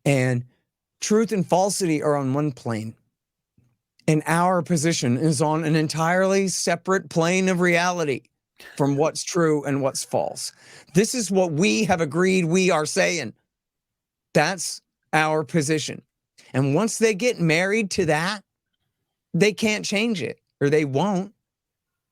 And truth and falsity are on one plane. And our position is on an entirely separate plane of reality from what's true and what's false. This is what we have agreed we are saying. That's our position. And once they get married to that, they can't change it, or they won't.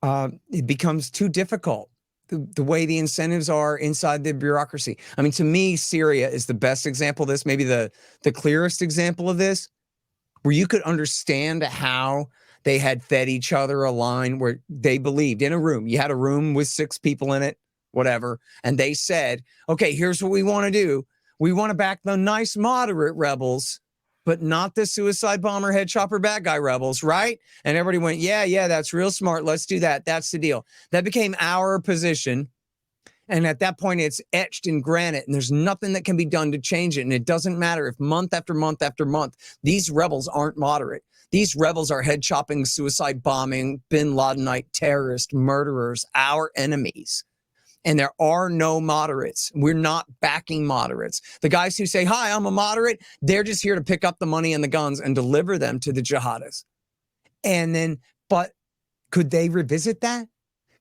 It becomes too difficult. The way the incentives are inside the bureaucracy. I mean, to me, Syria is the best example of this, maybe the clearest example of this, where you could understand how they had fed each other a line where they believed in a room. You had a room with 6 people in it, whatever. And they said, okay, here's what we want to do. We want to back the nice moderate rebels, but not the suicide bomber, head chopper, bad guy rebels, right? And everybody went, yeah, that's real smart. Let's do that. That's the deal. That became our position. And at that point, it's etched in granite, and there's nothing that can be done to change it. And it doesn't matter if month after month after month, these rebels aren't moderate. These rebels are head chopping, suicide bombing, bin Ladenite terrorist murderers, our enemies. And there are no moderates. We're not backing moderates. The guys who say, hi, I'm a moderate, they're just here to pick up the money and the guns and deliver them to the jihadists. And then, but could they revisit that?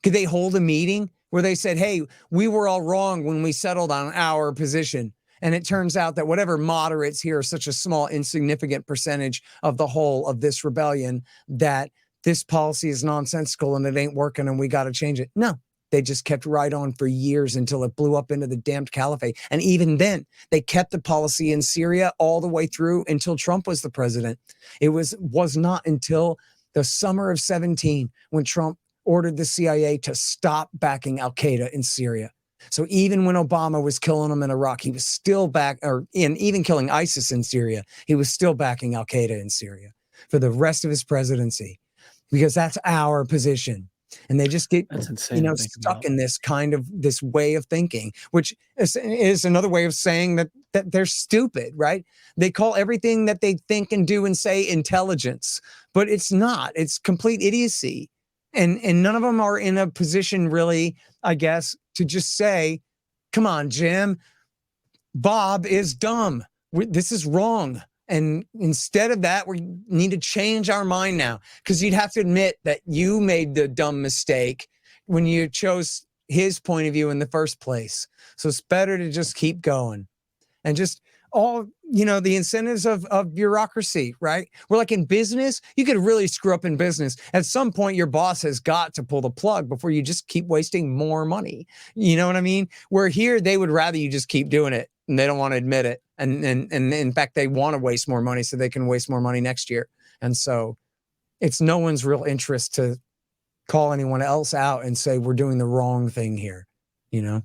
Could they hold a meeting where they said, hey, we were all wrong when we settled on our position? And it turns out that whatever moderates here are such a small, insignificant percentage of the whole of this rebellion that this policy is nonsensical and it ain't working and we got to change it. No. They just kept right on for years until it blew up into the damned caliphate. And even then, they kept the policy in Syria all the way through until Trump was the president. It was not until the summer of 17 when Trump ordered the CIA to stop backing al-Qaeda in Syria. So even when Obama was killing them in Iraq, he was still even killing ISIS in Syria, he was still backing al-Qaeda in Syria for the rest of his presidency, because that's our position. And they just get, stuck in this kind of this way of thinking, which is another way of saying that they're stupid, right? They call everything that they think and do and say intelligence, but it's not. It's complete idiocy. And none of them are in a position really, I guess, to just say, come on, Jim, Bob is dumb. This is wrong. And instead of that, we need to change our mind now, because you'd have to admit that you made the dumb mistake when you chose his point of view in the first place. So it's better to just keep going and just all, the incentives of bureaucracy, right? We're like in business, you could really screw up in business. At some point, your boss has got to pull the plug before you just keep wasting more money. You know what I mean? Where here, they would rather you just keep doing it and they don't want to admit it. And in fact, they want to waste more money so they can waste more money next year. And so it's no one's real interest to call anyone else out and say, we're doing the wrong thing here. I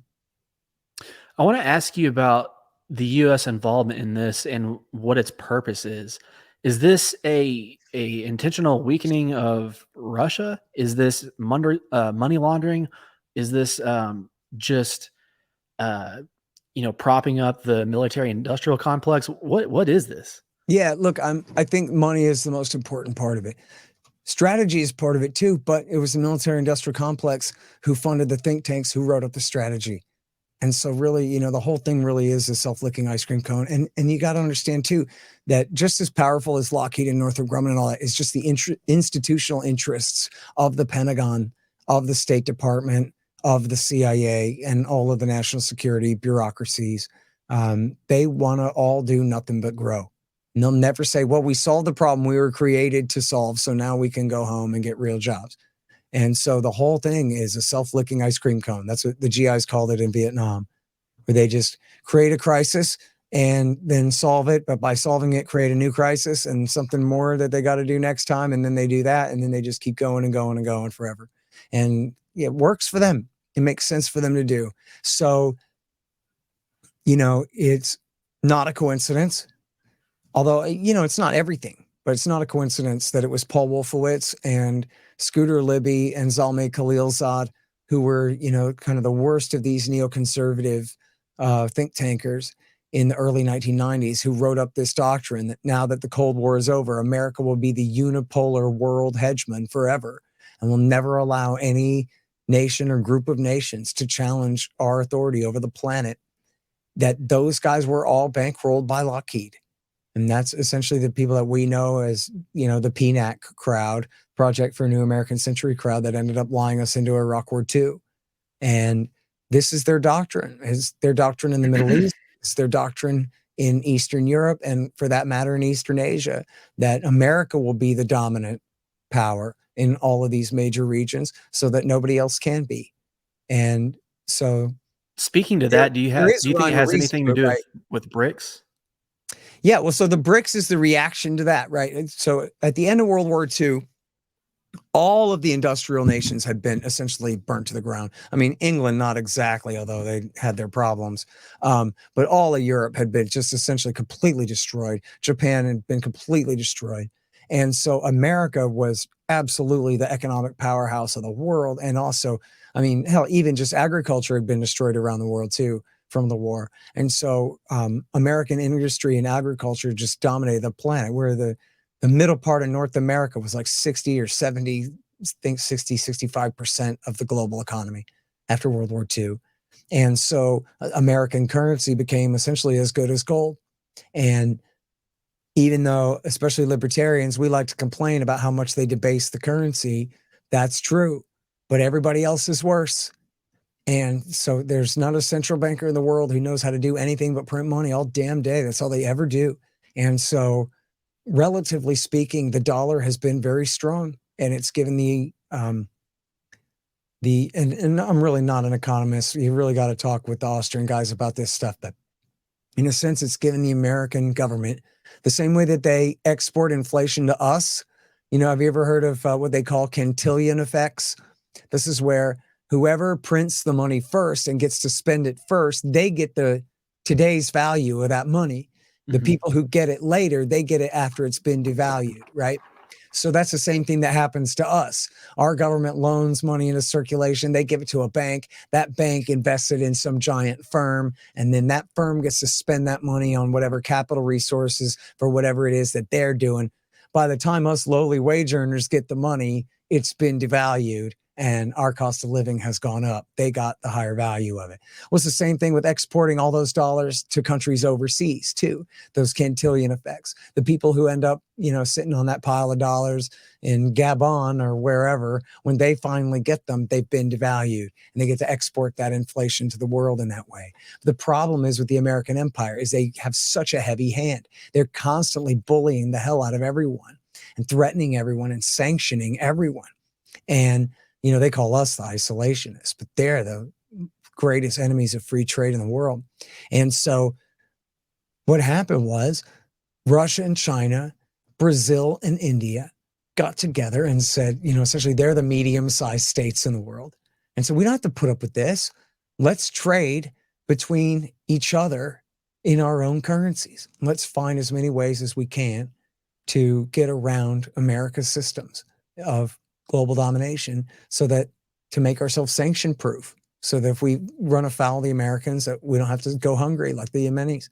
want to ask you about the U.S. involvement in this and what its purpose is. Is this a intentional weakening of Russia? Is this money laundering? Is this just propping up the military industrial complex? What is this? Yeah, look, I think money is the most important part of it. Strategy is part of it too, but it was the military industrial complex who funded the think tanks who wrote up the strategy. And so really, the whole thing really is a self-licking ice cream cone. And you got to understand too, that just as powerful as Lockheed and Northrop Grumman and all that is just the institutional interests of the Pentagon, of the State Department, of the CIA, and all of the national security bureaucracies. They want to all do nothing but grow. And they'll never say, well, we solved the problem we were created to solve, so now we can go home and get real jobs. And so the whole thing is a self-licking ice cream cone. That's what the GIs called it in Vietnam, where they just create a crisis and then solve it. But by solving it, create a new crisis and something more that they got to do next time. And then they do that. And then they just keep going and going and going forever. And it works for them. It makes sense for them to do. So, it's not a coincidence. Although, it's not everything, but it's not a coincidence that it was Paul Wolfowitz and Scooter Libby and Zalmay Khalilzad, who were, kind of the worst of these neoconservative think tankers in the early 1990s, who wrote up this doctrine that now that the Cold War is over, America will be the unipolar world hegemon forever and will never allow any nation or group of nations to challenge our authority over the planet. That those guys were all bankrolled by Lockheed. And that's essentially the people that we know as, the PNAC crowd, Project for a New American Century crowd, that ended up lying us into Iraq War II. And this is their doctrine. It's their doctrine in the Middle East. It's their doctrine in Eastern Europe, and for that matter, in Eastern Asia, that America will be the dominant power in all of these major regions so that nobody else can be. And so... Speaking to that, do you think it has anything to do with BRICS? Yeah, well, so the BRICS is the reaction to that, right? And so at the end of World War II, all of the industrial nations had been essentially burnt to the ground. I mean, England, not exactly, although they had their problems. But all of Europe had been just essentially completely destroyed. Japan had been completely destroyed. And so America was absolutely the economic powerhouse of the world. And also, I mean, hell, even just agriculture had been destroyed around the world too from the war. And so American industry and agriculture just dominated the planet, where the middle part of North America was like 60 or 70, I think 60, 65% of the global economy after World War II. And so American currency became essentially as good as gold. And even though, especially libertarians, we like to complain about how much they debase the currency, that's true. But everybody else is worse. And so there's not a central banker in the world who knows how to do anything but print money all damn day. That's all they ever do. And so relatively speaking, the dollar has been very strong, and it's given and I'm really not an economist. You really got to talk with the Austrian guys about this stuff, but in a sense, it's given the American government the same way that they export inflation to us. You know, have you ever heard of what they call cantillon effects? This is where whoever prints the money first and gets to spend it first, they get today's value of that money. The people who get it later, they get it after it's been devalued, right? So that's the same thing that happens to us. Our government loans money into circulation. They give it to a bank. That bank invests it in some giant firm. And then that firm gets to spend that money on whatever capital resources for whatever it is that they're doing. By the time us lowly wage earners get the money, it's been devalued and our cost of living has gone up. They got the higher value of it. Well, it's the same thing with exporting all those dollars to countries overseas too, those cantillon effects. The people who end up, you know, sitting on that pile of dollars in Gabon or wherever, when they finally get them, they've been devalued and they get to export that inflation to the world in that way. The problem is with the American empire is they have such a heavy hand. They're constantly bullying the hell out of everyone and threatening everyone and sanctioning everyone. And you know, they call us the isolationists, but they're the greatest enemies of free trade in the world. And so what happened was Russia and China, Brazil and India got together and said, you know, essentially they're the medium-sized states in the world. And so we don't have to put up with this. Let's trade between each other in our own currencies. Let's find as many ways as we can to get around America's systems of global domination, so that to make ourselves sanction proof, so that if we run afoul of the Americans, that we don't have to go hungry like the Yemenis.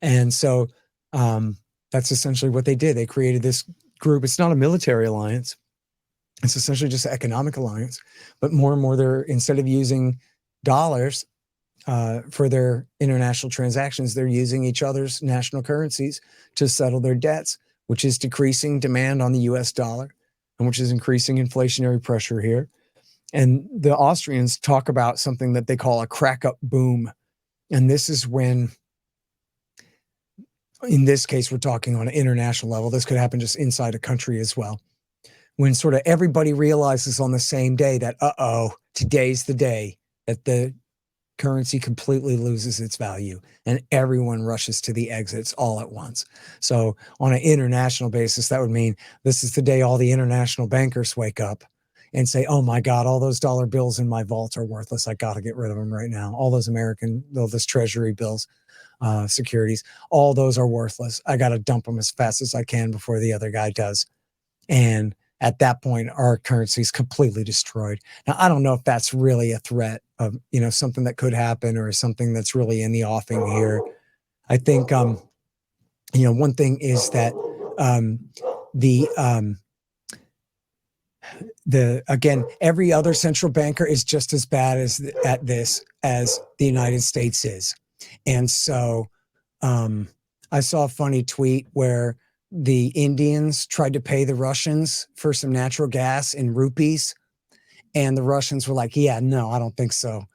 And so that's essentially what they did. They created this group. It's not a military alliance. It's essentially just an economic alliance. But more and more, they're, instead of using dollars for their international transactions, they're using each other's national currencies to settle their debts, which is decreasing demand on the US dollar, and which is increasing inflationary pressure here. And the Austrians talk about something that they call a crack up boom. And this is when, in this case, we're talking on an international level. This could happen just inside a country as well. When sort of everybody realizes on the same day that, today's the day that the currency completely loses its value and everyone rushes to the exits all at once. So on an international basis, that would mean this is the day all the international bankers wake up and say, oh my God, all those dollar bills in my vault are worthless. I got to get rid of them right now. All those those treasury bills, securities, all those are worthless. I got to dump them as fast as I can before the other guy does. And at that point, our currency is completely destroyed. Now, I don't know if that's really a threat of, you know, something that could happen or something that's really in the offing here. I think, you know, one thing is that again, every other central banker is just as bad at this as the United States is. And so I saw a funny tweet where the Indians tried to pay the Russians for some natural gas in rupees. And the Russians were like, yeah, no, I don't think so.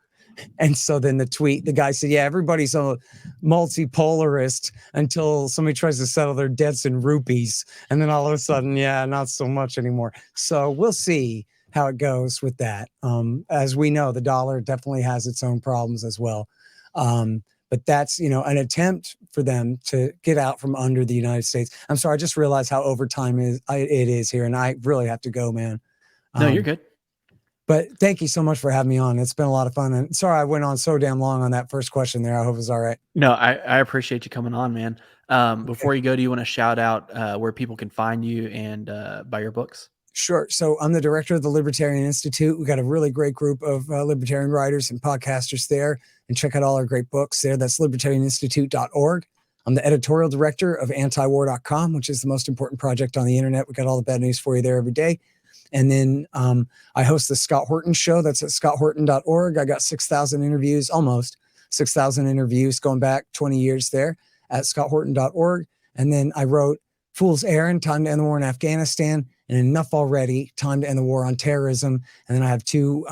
And so then the guy said, yeah, everybody's a multipolarist until somebody tries to settle their debts in rupees. And then all of a sudden, yeah, not so much anymore. So we'll see how it goes with that. As we know, the dollar definitely has its own problems as well. But that's, you know, an attempt for them to get out from under the United States. I'm sorry, I just realized how overtime it is here, and I really have to go, man. No, you're good. But thank you so much for having me on. It's been a lot of fun. And sorry I went on so damn long on that first question there. I hope it was all right. No, I appreciate you coming on, man. Before you go, do you want to shout out where people can find you and buy your books? Sure. So I'm the director of the Libertarian Institute. We got a really great group of libertarian writers and podcasters there. And check out all our great books there. That's libertarianinstitute.org. I'm the editorial director of Antiwar.com, which is the most important project on the internet. We got all the bad news for you there every day. And then I host the Scott Horton Show. That's at scotthorton.org. I got 6,000 interviews, almost 6,000 interviews going back 20 years there at scotthorton.org. And then I wrote Fool's Errand, Time to End the War in Afghanistan, and Enough Already, Time to End the War on Terrorism. And then I have two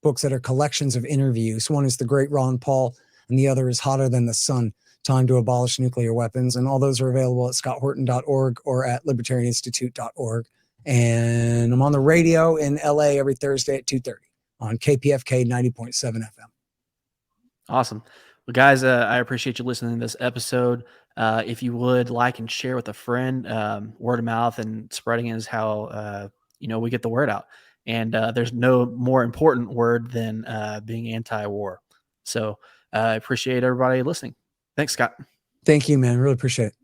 books that are collections of interviews. One is The Great Ron Paul, and the other is Hotter Than the Sun, Time to Abolish Nuclear Weapons. And all those are available at scotthorton.org or at libertarianinstitute.org. And I'm on the radio in LA every Thursday at 2:30 on KPFK 90.7 FM. Awesome. Well, guys, I appreciate you listening to this episode. If you would like and share with a friend, word of mouth and spreading is how, we get the word out. And there's no more important word than being anti-war. So I appreciate everybody listening. Thanks, Scott. Thank you, man. Really appreciate it.